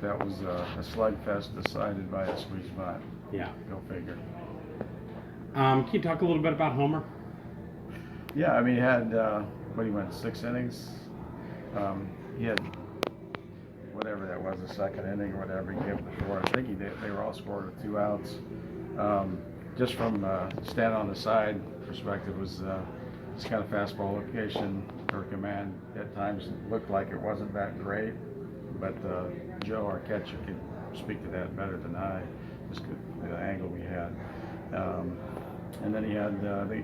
that was a slugfest decided by a squeeze bunt. Yeah. Go figure. Can you talk a little bit about Homer? Yeah, I mean, he had, he went 6 innings. He had whatever that was, the second inning or whatever, he gave up the score. I think they were all scored with 2 outs. Just from standing on the side perspective, was this kind of fastball location for command at times looked like it wasn't that great, but Joe, our catcher, could speak to that better than I, just the angle we had. And then he had,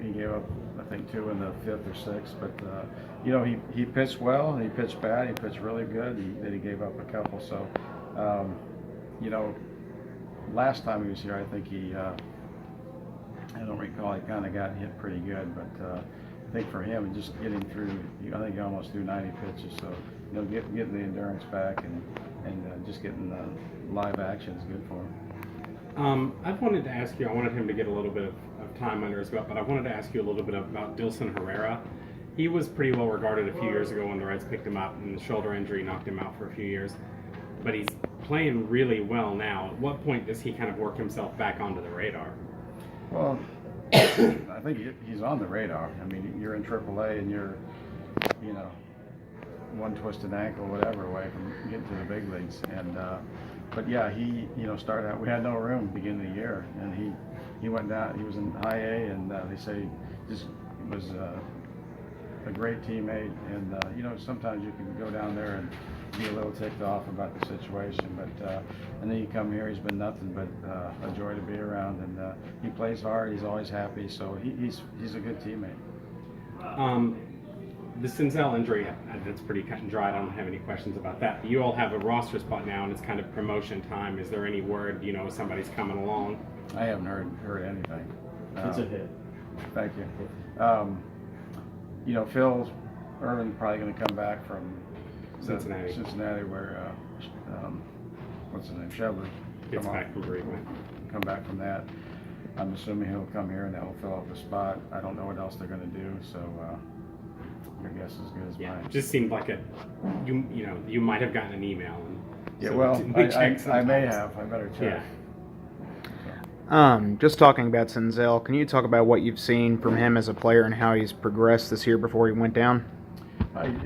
he gave up, I think, 2 in the 5th or 6th, but he pitched well, he pitched bad, he pitched really good, then he gave up a couple. So, last time he was here, I think I don't recall, he kind of got hit pretty good, but I think for him, just getting through, I think he almost threw 90 pitches, so getting the endurance back and just getting the live action is good for him. I've wanted to ask you, I wanted him to get a little bit of time under his belt, but I wanted to ask you a little bit about Dilson Herrera. He was pretty well regarded a few years ago when the Reds picked him up, and the shoulder injury knocked him out for a few years. But he's playing really well now. At what point does he kind of work himself back onto the radar? Well, I think he's on the radar. I mean, you're in AAA and you're, one twisted ankle, whatever, away from getting to the big leagues. And but yeah, he started out. We had no room at the beginning of the year, and he went down. He was in high A, and they say he just was a great teammate. And sometimes you can go down there and be a little ticked off about the situation, but and then you come here, he's been nothing but a joy to be around, and he plays hard, he's always happy, so he's a good teammate. The Senzel injury, that's pretty cut and dry. I don't have any questions about that. But you all have a roster spot now, and it's kind of promotion time. Is there any word, somebody's coming along? I haven't heard anything. It's a hit. Thank you. Phil Irvin's probably going to come back from Cincinnati, where what's his name, Shevler Gets back from bereavement. Come back from that. I'm assuming he'll come here and that'll fill up the spot. I don't know what else they're going to do, so your guess is as good as mine. Just seemed like you might have gotten an email. Yeah, so well, I may have. I better check. Yeah. Just talking about Senzel, can you talk about what you've seen from him as a player and how he's progressed this year before he went down?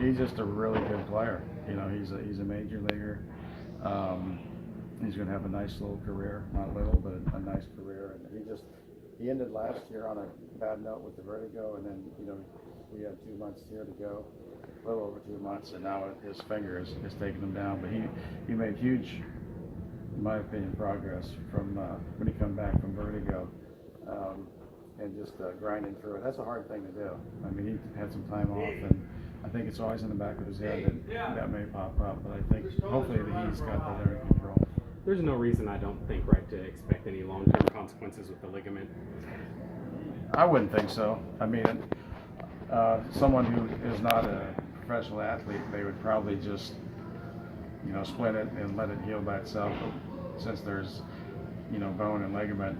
He's just a really good player. He's a major leaguer. He's going to have a nice little career, not little, but a nice career. And he ended last year on a bad note with the vertigo, and then we had 2 months here to go, a little over 2 months, and now his finger is taking him down. But he made huge, in my opinion, progress from when he come back from vertigo. And just grinding through it. That's a hard thing to do. I mean, he had some time off, and I think it's always in the back of his head that may pop up. But I think hopefully he's got that under control. There's no reason, I don't think, right, to expect any long-term consequences with the ligament. I wouldn't think so. I mean, someone who is not a professional athlete, they would probably just, split it and let it heal by itself. But since there's bone and ligament,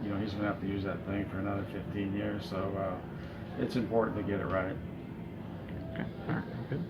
he's going to have to use that thing for another 15 years. So it's important to get it right. Okay. All right. Good.